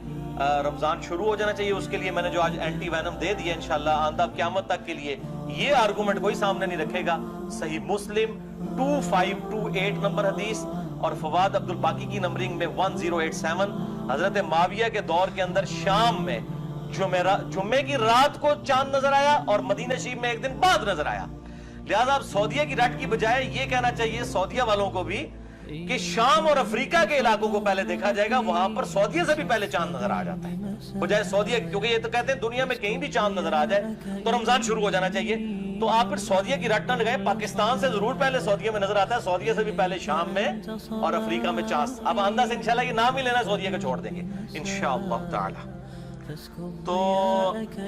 رمضان شروع ہو جانا چاہیے، اس کے لیے میں نے جو آج اینٹی وینم دے دیا انشاءاللہ آندہ قیامت تک کے لیے یہ آرگومنٹ کوئی سامنے نہیں رکھے گا۔ صحیح مسلم 2528 نمبر حدیث، اور فواد عبد الباقی کی نمبرنگ میں 1087، حضرت معاویہ کے دور کے اندر شام میں جمعے کی رات کو چاند نظر آیا اور مدینہ شریف میں ایک دن بعد نظر آیا۔ لہذا اب سعودیہ کی رٹ کی بجائے یہ کہنا چاہیے سعودیہ والوں کو بھی کہ شام اور افریقہ کے علاقوں کو پہلے دیکھا جائے گا، وہاں پر سعودیہ سے بھی پہلے چاند نظر آ جاتا ہے بجائے سعودیہ، کیونکہ یہ تو کہتے ہیں دنیا میں کہیں بھی چاند نظر آ جائے تو رمضان شروع ہو جانا چاہیے۔ تو آپ پھر سعودیہ کی رٹ نہ لگائیں، پاکستان سے ضرور پہلے سعودیہ میں نظر آتا ہے، سعودیہ سے بھی پہلے شام میں اور افریقہ میں چاند۔ اب آندہ سے انشاءاللہ یہ نام ہی لینا سعودیہ کا چھوڑ دیں گے انشاءاللہ تعالی۔ تو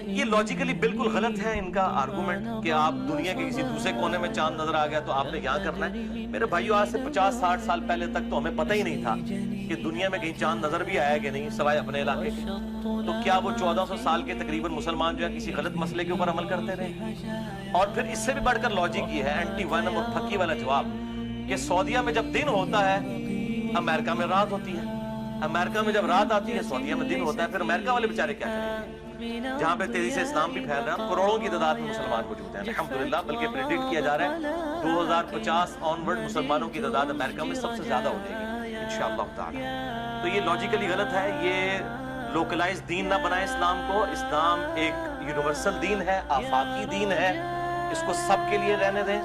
یہ لاجیکلی بالکل غلط ہے ان کا آرگومنٹ کہ آپ دنیا کے کسی دوسرے کونے میں چاند نظر آ گیا تو آپ نے یہاں کرنا ہے۔ میرے بھائیو آج سے 50-60 سال پہلے تک تو ہمیں پتہ ہی نہیں تھا کہ دنیا میں کہیں چاند نظر بھی آیا کہ نہیں سوائے اپنے علاقے کے۔ تو کیا وہ 1400 سال کے تقریباً مسلمان جو ہے کسی غلط مسئلے کے اوپر عمل کرتے رہے؟ اور پھر اس سے بھی بڑھ کر لاجک یہ ہے اینٹی وینم اور پھکی والا جواب کہ سعودیہ میں جب دن ہوتا ہے امریکہ میں رات ہوتی ہے، امریکہ میں جب رات آتی ہے سعودیہ میں دن ہوتا ہے، پھر امریکہ والے بیچارے کیا کریں گے جہاں پہ تیزی سے اسلام بھی پھیل رہا ہے، کروڑوں کی تعداد میں مسلمان موجود ہیں الحمدللہ، بلکہ پریڈکٹ کیا جا رہا ہے 2050 آنورڈ مسلمانوں کی تعداد امریکہ میں سب سے زیادہ ہو جائے گی انشاءاللہ تعالی۔ تو یہ لاجیکلی غلط ہے، یہ لوکلائز دین نہ بنائے اسلام کو، اسلام ایک یونیورسل دین ہے، آفاقی دین ہے، اس کو سب کے لیے رہنے دیں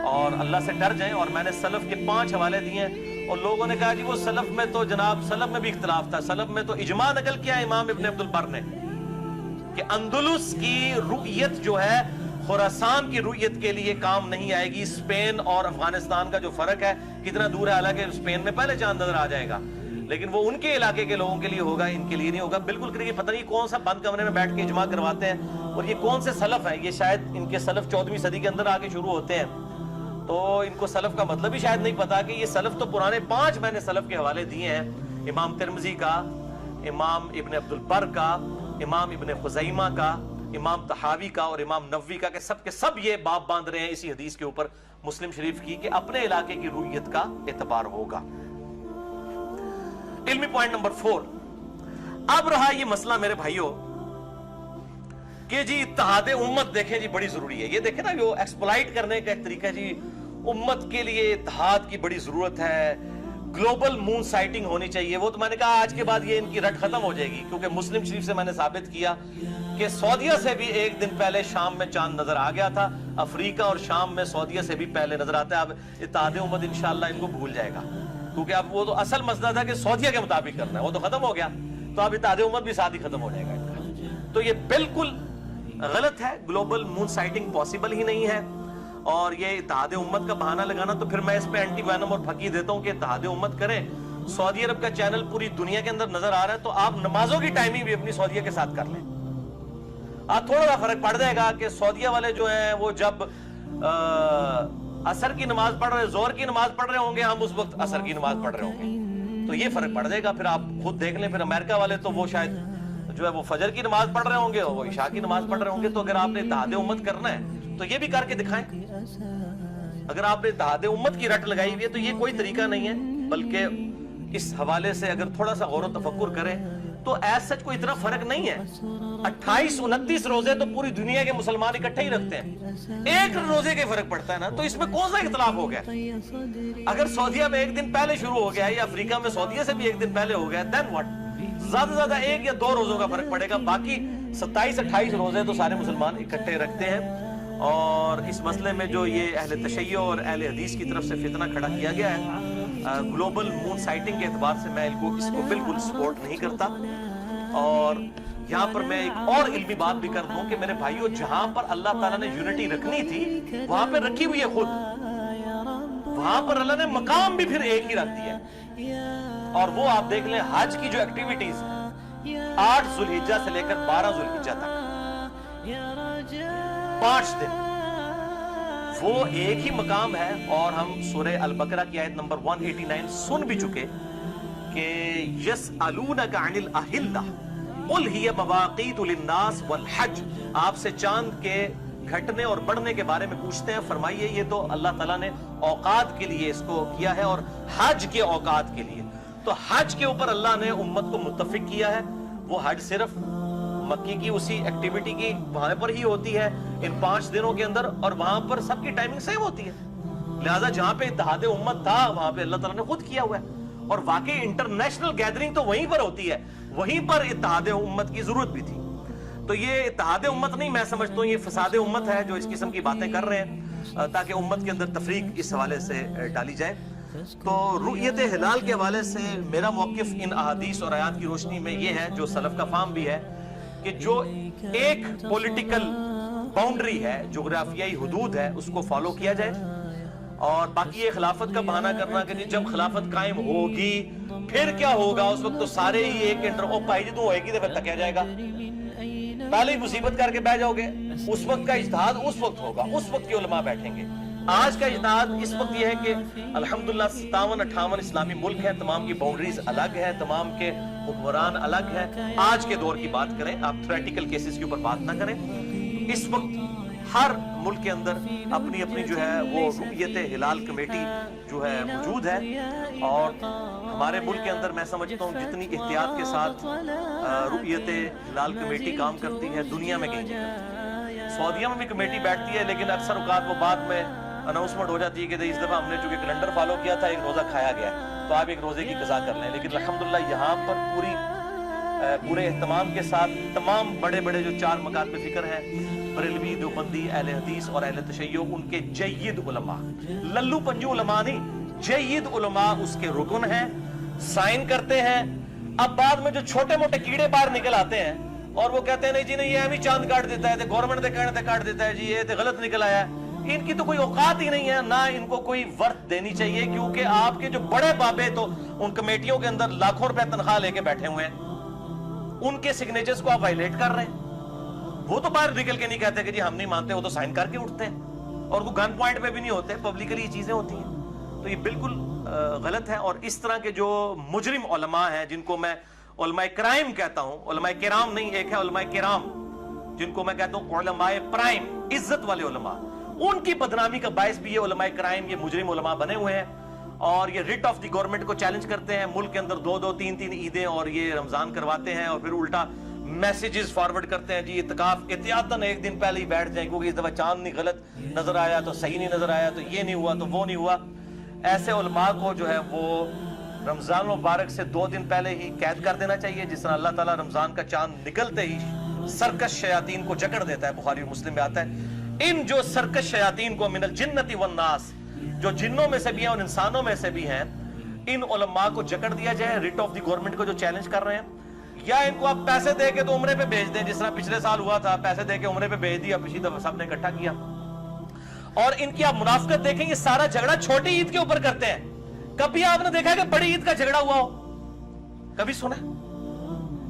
اور اللہ سے ڈر جائیں۔ اور میں نے سلف کے 5 حوالے دیے ہیں، اور لوگوں نے کہا جی وہ سلف میں تو جناب سلف میں بھی اختلاف تھا، سلف میں تو اجماع نقل کیا امام ابن عبد البر نے کہ اندلس کی رؤیت جو ہے خراسان کی رؤیت کے لیے کام نہیں آئے گی۔ اسپین اور افغانستان کا جو فرق ہے کتنا دور ہے، حالانکہ اسپین میں پہلے چاند نظر آ جائے گا، لیکن وہ ان کے علاقے کے لوگوں کے لیے ہوگا، ان کے لیے نہیں ہوگا۔ بالکل کریے پتہ نہیں کون سا بند کمرے میں بیٹھ کے اجماع کرواتے ہیں، اور یہ کون سے سلف ہیں، یہ شاید ان کے سلف 14ویں صدی کے اندر آگے شروع ہوتے ہیں، تو ان کو سلف کا مطلب بھی شاید نہیں پتا کہ یہ سلف تو پرانے 5 میں نے سلف کے حوالے دیے ہیں، امام ترمذی کا، امام ابن عبد البر کا، امام ابن خزیمہ کا، امام طحاوی کا اور امام نووی کا، کہ سب یہ باب باندھ رہے ہیں اسی حدیث کے اوپر مسلم شریف کی کہ اپنے علاقے کی رؤیت کا اعتبار ہوگا۔ علمی پوائنٹ نمبر 4، اب رہا یہ مسئلہ میرے بھائیوں کہ جی اتحاد امت دیکھیں جی بڑی ضروری ہے، یہ دیکھیں نا جو ایکسپلائٹ کرنے کا ایک طریقہ ہے جی، امت کے لیے اتحاد کی بڑی ضرورت ہے، گلوبل مون سائٹنگ ہونی چاہیے۔ وہ تو میں نے کہا آج کے بعد یہ ان کی رٹ ختم ہو جائے گی، کیونکہ مسلم شریف سے میں نے ثابت کیا کہ سعودیہ سے بھی ایک دن پہلے شام میں چاند نظر آ گیا تھا، افریقہ اور شام میں سعودیہ سے بھی پہلے نظر آتا ہے۔ اب اتحاد امت انشاءاللہ ان کو بھول جائے گا، کیونکہ اب وہ تو اصل مسئلہ تھا کہ سعودیہ کے مطابق کرنا ہے، وہ تو ختم ہو گیا، تو اب اتحاد امت بھی ساتھ ہی ختم ہو جائے گا ان کا۔ تو یہ بالکل غلط ہے، گلوبل مون سائٹنگ پاسبل ہی نہیں ہے، اور یہ اتحاد امت کا بہانہ لگانا، تو پھر میں اس پہ اینٹی وینم اور پھکی دیتا ہوں کہ اتحاد امت کریں، سعودی عرب کا چینل پوری دنیا کے اندر نظر آ رہا ہے تو آپ نمازوں کی ٹائمنگ بھی اپنی سعودیہ کے ساتھ کر لیں. آپ تھوڑا سا فرق پڑ جائے گا کہ سعودیہ والے جو ہیں وہ جب عصر کی نماز پڑھ رہے ظہر کی نماز پڑھ رہے ہوں گے, ہم اس وقت عصر کی نماز پڑھ رہے ہوں گے, تو یہ فرق پڑ جائے گا. پھر آپ خود دیکھ لیں, پھر امریکہ والے تو وہ شاید جو ہے وہ فجر کی نماز پڑھ رہے ہوں گے, وہ عشاء کی نماز پڑھ رہے ہوں گے. تو اگر آپ نے اتحاد امت کرنا ہے تو یہ بھی کر کے دکھائیں. اگر آپ نے اتحاد امت کی رٹ لگائی ہوئی ہے تو یہ کوئی طریقہ نہیں ہے, بلکہ اس حوالے سے اگر تھوڑا سا غور و تفکر کریں تو ایز سچ کوئی اتنا فرق نہیں ہے. 28-29 روزے تو پوری دنیا کے مسلمان اکٹھے ہی رکھتے ہیں, ایک روزے کے فرق پڑتا ہے نا, تو اس میں کون سا اختلاف ہو گیا؟ اگر سعودیہ میں ایک دن پہلے شروع ہو گیا ہے یا افریقہ میں سعودیہ سے بھی ایک دن پہلے ہو گیا, دین واٹ؟ زیادہ زیادہ 1 یا 2 روزوں کا فرق پڑے گا, باقی 27-28 روزے تو سارے مسلمان اکٹھے رکھتے ہیں. اور اس مسئلے میں جو یہ اہل تشیع اور اہل حدیث کی طرف سے فتنہ کھڑا کیا گیا ہے گلوبل مون سائٹنگ کے اعتبار سے, میں اس کو بالکل سپورٹ نہیں کرتا. اور یہاں پر میں ایک اور علمی بات بھی کر دوں کہ میرے بھائیوں, جہاں پر اللہ تعالیٰ نے یونٹی رکھنی تھی وہاں پہ رکھی ہوئی ہے خود, وہاں پر اللہ نے مقام بھی پھر ایک ہی رکھ دیا ہے. اور وہ آپ دیکھ لیں حج کی جو ایکٹیویٹیز 8 ذوالحجہ سے لے کر 12 ذوالحجہ تک 5 دن وہ ایک ہی مقام ہے. اور ہم سورہ البقرہ کی آیت نمبر 189 سن بھی چکے کہ یسألونک عن الاہلہ قل ہی مواقیت للناس والحج, آپ سے چاند کے گھٹنے اور بڑھنے کے بارے میں پوچھتے ہیں, فرمائیے یہ تو اللہ تعالیٰ نے اوقات کے لیے اس کو کیا ہے اور حج کے اوقات کے لیے. تو حج کے اوپر اللہ نے امت کو متفق کیا ہے. وہ حج صرف مکی کی اسی ایکٹیویٹی کی وہاں پر ہی ہوتی ہے ان 5 دنوں کے اندر, اور وہاں پر سب کی ٹائمنگ سیم ہوتی ہے. لہذا جہاں پہ اتحاد امت تھا وہاں پہ اللہ تعالیٰ نے خود کیا ہوا ہے. اور واقعی انٹرنیشنل گیدرنگ تو وہیں پر ہوتی ہے, وہیں پر اتحاد امت کی ضرورت بھی تھی. تو یہ اتحاد امت نہیں, میں سمجھتا ہوں یہ فساد امت ہے جو اس قسم کی باتیں کر رہے ہیں تاکہ امت کے اندر تفریق اس حوالے سے ڈالی جائے. تو رؤیت ہلال کے حوالے سے میرا موقف ان احادیث اور آیات کی روشنی میں یہ ہے, جو سلف کا فہم بھی ہے, کہ جو ایک پولیٹیکل باؤنڈری ہے, جغرافیائی حدود ہے, اس کو فالو کیا جائے. اور باقی یہ خلافت کا بہانہ کرنا کہ جب خلافت قائم ہوگی پھر کیا ہوگا, اس وقت تو سارے ہی ایک پائی جدوں ہوئے گی تو پھر تکیا جائے گا, پہلے ہی مصیبت کر کے بیٹھ جاؤ گے. اس وقت کا اجتہاد اس وقت ہوگا, اس وقت کے علماء بیٹھیں گے. آج کا اجتہاد اس وقت یہ ہے کہ الحمدللہ 57-58 اسلامی ملک ہیں, تمام کی باؤنڈریز الگ ہے, تمام کے حکمران الگ ہیں. آج کے دور کی بات کریں, آپ تھیوریٹیکل کیسز کے اوپر بات نہ کریں. اس وقت ہر ملک کے اندر اپنی اپنی جو ہے وہ رؤیت ہلال کمیٹی جو ہے موجود ہے. اور ہمارے ملک کے اندر میں سمجھتا ہوں جتنی احتیاط کے ساتھ رؤیت ہلال کمیٹی کام کرتی ہے دنیا میں کہیں نہیں کرتی. سعودیہ میں بھی کمیٹی بیٹھتی ہے, لیکن اکثر اوقات وہ بعد میں اناؤنسمنٹ ہو جاتی ہے کہ اس دفعہ ہم نے چونکہ کیلنڈر فالو کیا تھا, ایک روزہ کھایا گیا تو آپ ایک روزے کی قضا کر لیں. لیکن الحمدللہ یہاں پر پورے اہتمام کے ساتھ تمام بڑے بڑے جو 4 مکاتب فکر ہیں, بریلوی, دیوبندی, اہل حدیث اور اہل تشیع, ان کے جید علماء, للو پنجو علماء نہیں, جید علماء اس کے رکن ہیں, سائن کرتے ہیں. اب بعد میں جو چھوٹے موٹے کیڑے باہر نکل آتے ہیں اور وہ کہتے ہیں نہیں جی نہیں یہ ہمیں چاند کاٹ دیتا ہے, گورنمنٹ دے کہنے تے کاٹ دیتا ہے, جی یہ تے غلط نکل آیا ہے. ان کی تو کوئی اوقات ہی نہیں ہے, نہ ان کو کوئی ورث دینی چاہیے, کیونکہ آپ کے جو بڑے بابے تو ان کمیٹیوں کے اندر لاکھوں روپے تنخواہ لے کے بیٹھے ہوئے ہیں, ان کے سگنیچرز کو آپ وائلیٹ کر رہے ہیں. وہ تو باہر نکل کے نہیں کہتے کہ جی ہم نہیں مانتے, وہ تو سائن کر کے اٹھتے ہیں اور وہ گن پوائنٹ پہ بھی نہیں ہوتے, پبلکلی یہ چیزیں ہوتی ہیں. تو یہ بالکل غلط ہے. اور اس طرح کے جو مجرم علماء ہیں, جن کو میں علماء کرائم کہتا ہوں, علماء کرام نہیں, ایک ہے علماء کرام جن کو میں کہتا ہوں علماء پرائم, عزت والے علماء, ان کی بدنامی کا باعث بھی یہ علماء کرائم, یہ مجرم علماء بنے ہوئے ہیں. اور یہ ریٹ آف دی گورنمنٹ کو چیلنج کرتے ہیں, ملک کے اندر 2-2, 3-3 عیدیں اور یہ رمضان کرواتے ہیں, اور پھر الٹا میسیجز فارورڈ کرتے ہیں جی اعتکاف احتیاطاً ایک دن پہلے ہی بیٹھ جائیں کیونکہ اس دفعہ چاند نہیں غلط نظر آیا تو صحیح نہیں نظر آیا, تو یہ نہیں ہوا تو وہ نہیں ہوا. ایسے علماء کو جو ہے وہ رمضان مبارک سے 2 دن پہلے ہی قید کر دینا چاہیے, جس طرح اللہ تعالیٰ رمضان کا چاند نکلتے ہی سرکش شیاطین کو جکڑ دیتا ہے. بخاری اور مسلم میں آتا ہے ان جو سرکش شیاطین کو من الجنت والناس, جو جنوں میں سے بھی ہیں اور انسانوں میں سے بھی ہیں, ان علماء کو جکڑ دیا جائے. ریٹ آف دی گورنمنٹ کو جو چیلنج کر رہے ہیں, یا ان کو آپ پیسے دے کے تو عمرے پہ بھیج دیں, جس طرح پچھلے سال ہوا تھا, پیسے دے کے عمرے پہ بھیج دیا, پچھلی دفعہ سب نے اکٹھا کیا. اور ان کی آپ منافقت دیکھیں, یہ سارا جھگڑا چھوٹی عید کے اوپر کرتے ہیں, کبھی آپ نے دیکھا کہ بڑی عید کا جھگڑا ہوا ہو؟ کبھی سنا؟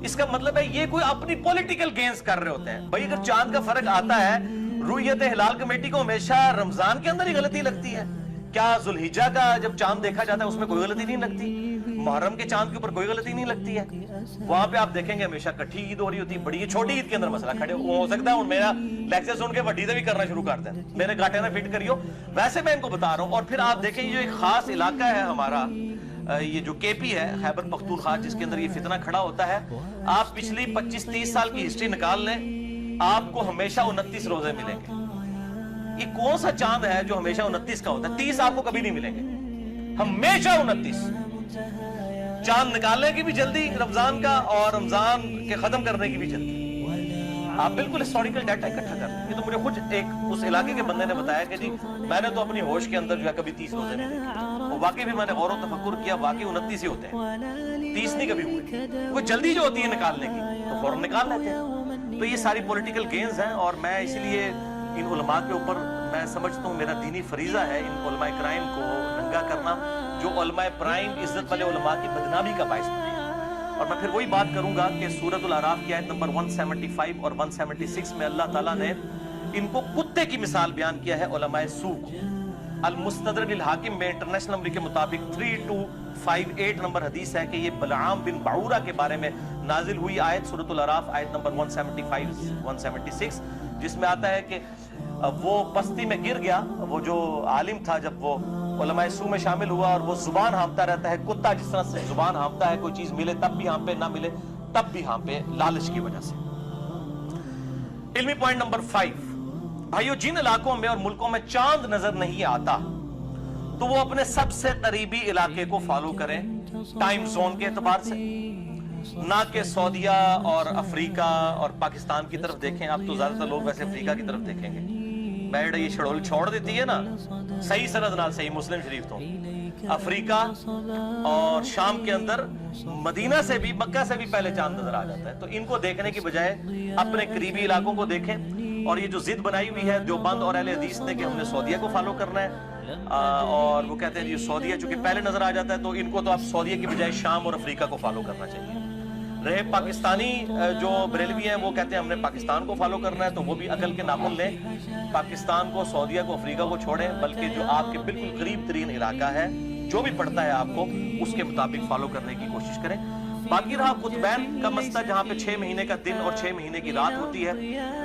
اس کا مطلب ہے یہ کوئی اپنی پولیٹیکل گینز کر رہے ہوتے ہیں. بھائی اگر چاند کا فرق آتا ہے، رؤیت ہلال کمیٹی کو ہمیشہ رمضان کے اندر ہی غلطی لگتی ہے. کیا ذوالحجہ کا جب چاند دیکھا جاتا ہے اس میں کوئی غلطی نہیں لگتی؟ محرم کے چاند کے اوپر کوئی غلطی نہیں لگتی ہے؟ وہاں پہ آپ دیکھیں گے ہمیشہ کٹھی عید ہو رہی ہوتی ہے. بڑی چھوٹی عید کے اندر مسئلہ کھڑے ہو سکتا ہے میرا لیکچر سن کے وڈی سے بھی کرنا شروع کر دیں، میرے گاٹے نہ فٹ کریو. ویسے میں ان کو بتا رہا ہوں. اور پھر آپ دیکھیں یہ جو ایک خاص علاقہ ہے ہمارا، یہ جو کے پی ہے، خیبر پختونخوا، جس کے اندر یہ فتنہ کھڑا ہوتا ہے، آپ پچھلی 25-30 سال کی ہسٹری نکال لیں، آپ کو ہمیشہ 29 روزے ملیں گے. یہ کون سا چاند ہے جو ہمیشہ 29 کا ہوتا ہے؟ 30 آپ کو کبھی نہیں ملیں گے، ہمیشہ 29. چاند نکالنے کی بھی جلدی رمضان کا، اور رمضان کے ختم کرنے کی بھی جلدی. آپ بالکل ہسٹوریکل ڈیٹا اکٹھا کر لیں. یہ تو مجھے خود ایک اس علاقے کے بندے نے بتایا کہ جی میں نے تو اپنی ہوش کے اندر جو ہے کبھی 30 روزے نہیں دیکھے. اور واقعی بھی میں نے غور و تفکر کیا، واقعی 29 ہی ہوتے ہیں، 30 نہیں کبھی ہوئے. وہ جلدی جو ہوتی ہے نکالنے کی تو فوراً نکال لیتے ہیں. تو یہ ساری پولیٹیکل گینز ہیں، اور میں اس لیے ان علماء کے اوپر میں سمجھتا ہوں میرا دینی فریضہ ہے ان علماء کرائم کو ننگا کرنا، جو علماء پرائم عزت والے علماء کی بدنامی کا باعث بنے. اور میں پھر وہی بات کروں گا کہ سورۃ الاعراف کی آیت نمبر 175 اور 176 میں اللہ تعالیٰ نے ان کو کتے کی مثال بیان کیا ہے، علماء سوء کو. المستدرک الحاکم میں انٹرنیشنل نمبر کے مطابق 3258 نمبر حدیث ہے کہ یہ بلعام بن بعورہ کے بارے میں نازل ہوئی آیت سورۃ الاعراف آیت نمبر 175-176، جس میں آتا ہے کہ وہ بستی میں گر گیا. وہ جو عالم تھا جب وہ علماء سوء میں شامل ہوا، اور وہ زبان ہانپتا رہتا ہے، کتا جس طرح سے زبان ہانپتا ہے، کوئی چیز ملے تب بھی ہانپے، نہ ملے تب بھی ہانپے، لالچ کی وجہ سے. علمی پوائنٹ نمبر 5، بھائیو جن علاقوں میں اور ملکوں میں چاند نظر نہیں آتا تو وہ اپنے سب سے قریبی علاقے کو فالو کریں ٹائم زون کے اعتبار سے، نہ کہ سعودیہ اور افریقہ اور پاکستان کی طرف دیکھیں. آپ تو زیادہ تر لوگ ویسے افریقہ کی طرف دیکھیں گے. بیڑ یہ شڑول چھوڑ دیتی ہے نا صحیح سند نال، صحیح مسلم شریف تو افریقہ اور شام کے اندر مدینہ سے بھی، مکہ سے بھی پہلے چاند نظر آ جاتا ہے. تو ان کو دیکھنے کی بجائے اپنے قریبی علاقوں کو دیکھیں. اور یہ جو ضد بنائی ہوئی ہے دیوبند اور اہل حدیث نے کہ ہم نے سعودیہ کو فالو کرنا ہے، اور وہ کہتے ہیں یہ سعودیہ چونکہ پہلے نظر آ جاتا ہے تو ان کو تو آپ سعودیہ کی بجائے شام اور افریقہ کو فالو کرنا چاہیے. رہے پاکستانی جو بریلوی ہیں وہ کہتے ہیں ہم نے پاکستان کو فالو کرنا ہے، تو وہ بھی عقل کے ناخن لیں، پاکستان کو، سعودیہ کو، افریقہ کو چھوڑیں، بلکہ جو آپ کے بالکل قریب ترین علاقہ ہے جو بھی پڑتا ہے آپ کو اس کے مطابق فالو کرنے کی کوشش کریں. باقی رہا قطبین کا مسئلہ جہاں پہ 6 مہینے کا دن اور 6 مہینے کی رات ہوتی ہے،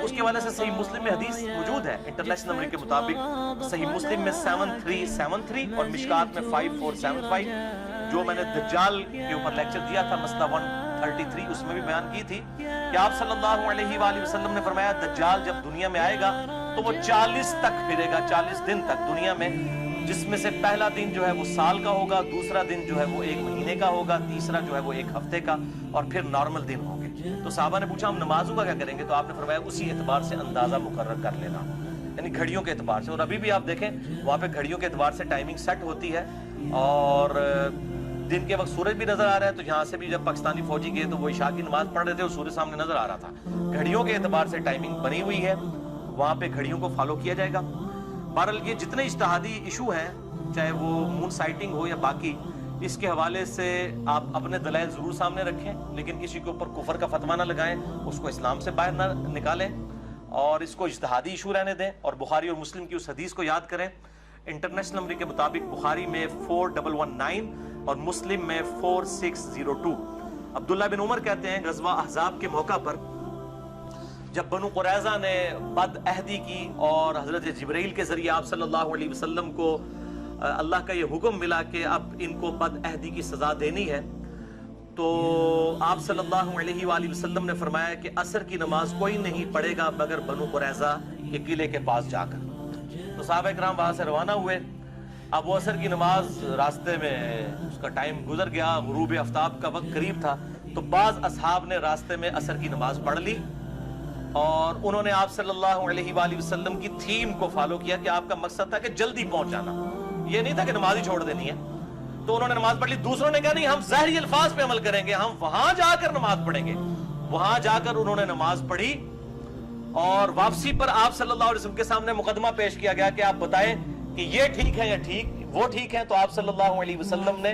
اس کے حوالے سے صحیح مسلم میں حدیث موجود ہے انٹرنیشنل نمبر کے مطابق. صحیح مسلم میں 7373 اور مشکات میں 5475، جو میں نے دجال کے اوپر لیکچر دیا تھا مسئلہ 133، اس میں بھی بیان کی تھی کہ آپ صلی اللہ علیہ وآلہ وسلم نے فرمایا دجال جب دنیا میں آئے گا تو وہ 40 تک پھرے گا، 40 دن تک دنیا میں، جس میں سے پہلا دن جو ہے وہ سال کا ہوگا، دوسرا دن جو ہے وہ 1 مہینے کا ہوگا، تیسرا جو ہے وہ 1 ہفتے کا، اور پھر نارمل دن ہوں گے. تو صحابہ نے پوچھا ہم نمازوں کا کیا کریں گے؟ تو آپ نے فرمایا اسی اعتبار سے اندازہ مقرر کر لینا، یعنی گھڑیوں کے اعتبار سے. اور ابھی بھی آپ دیکھیں وہاں پہ گھڑیوں کے اعتبار سے ٹائمنگ سیٹ ہوتی ہے، اور دن کے وقت سورج بھی نظر آ رہا ہے. تو یہاں سے بھی جب پاکستانی فوجی گئے تو وہ عشاء کی نماز پڑھ رہے تھے اور سورج سامنے نظر آ رہا تھا. گھڑیوں کے اعتبار سے ٹائمنگ بنی ہوئی ہے، وہاں پہ گھڑیوں کو فالو کیا جائے گا. بہرحال یہ جتنے اجتہادی ایشو ہیں، چاہے وہ مون سائٹنگ ہو یا باقی، اس کے حوالے سے آپ اپنے دلائل ضرور سامنے رکھیں، لیکن کسی کے اوپر کفر کا فتویٰ نہ لگائیں، اس کو اسلام سے باہر نہ نکالیں، اور اس کو اجتہادی ایشو رہنے دیں. اور بخاری اور مسلم کی اس حدیث کو یاد کریں. انٹرنیشنل نمبر کے مطابق بخاری میں 4119 اور مسلم میں 4602. عبداللہ بن عمر کہتے ہیں غزوہ احزاب کے موقع پر جب بنو قریظہ نے بد عہدی کی اور حضرت جبرائیل کے ذریعے آپ صلی اللہ علیہ وسلم کو اللہ کا یہ حکم ملا کہ اب ان کو بد عہدی کی سزا دینی ہے، تو آپ صلی اللہ علیہ وآلہ وسلم نے فرمایا کہ عصر کی نماز کوئی نہیں پڑھے گا مگر بنو قریظہ کے قلعے کے پاس جا کر. تو صحابہ کرام وہاں سے روانہ ہوئے. اب وہ عصر کی نماز راستے میں اس کا ٹائم گزر گیا، غروب آفتاب کا وقت قریب تھا، تو بعض اصحاب نے راستے میں عصر کی نماز پڑھ لی، اور انہوں نے آپ صلی اللہ علیہ وآلہ وسلم کی تھیم کو فالو کیا کہ آپ کا مقصد تھا کہ جلدی پہنچ جانا، یہ نہیں تھا کہ نماز ہی چھوڑ دینی ہے. تو انہوں نے نماز پڑھ لی. دوسروں نے کہا نہیں ہم ظاہری الفاظ پہ عمل کریں گے، ہم وہاں جا کر نماز پڑھیں گے. وہاں جا کر انہوں نے نماز پڑھی، اور واپسی پر آپ صلی اللہ علیہ وسلم کے سامنے مقدمہ پیش کیا گیا کہ آپ بتائیں کہ یہ ٹھیک ہے یا ٹھیک، وہ ٹھیک ہیں، تو آپ صلی اللہ علیہ وسلم نے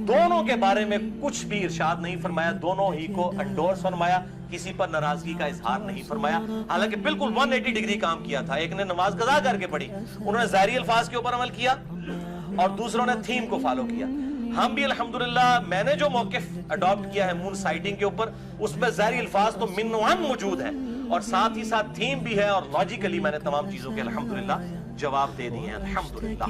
دونوں کے بارے میں کچھ بھی ارشاد نہیں فرمایا، دونوں ہی کو انڈورس فرمایا، کسی پر ناراضگی کا اظہار نہیں فرمایا، حالانکہ بالکل 180 ڈگری کام کیا تھا۔ ایک نے نماز قضا کر کے پڑھی، انہوں نے ظاہری الفاظ کے اوپر عمل کیا، اور دوسروں نے تھیم کو فالو کیا۔ ہم بھی الحمدللہ، میں نے جو موقف اڈاپٹ کیا ہے مون سائٹنگ کے اوپر، اس میں ظاہری الفاظ تو من وان موجود ہیں، اور ساتھ ہی ساتھ تھیم بھی ہے، اور لاجیکلی میں نے تمام چیزوں کے الحمدللہ جواب دے دیے ہیں الحمدللہ۔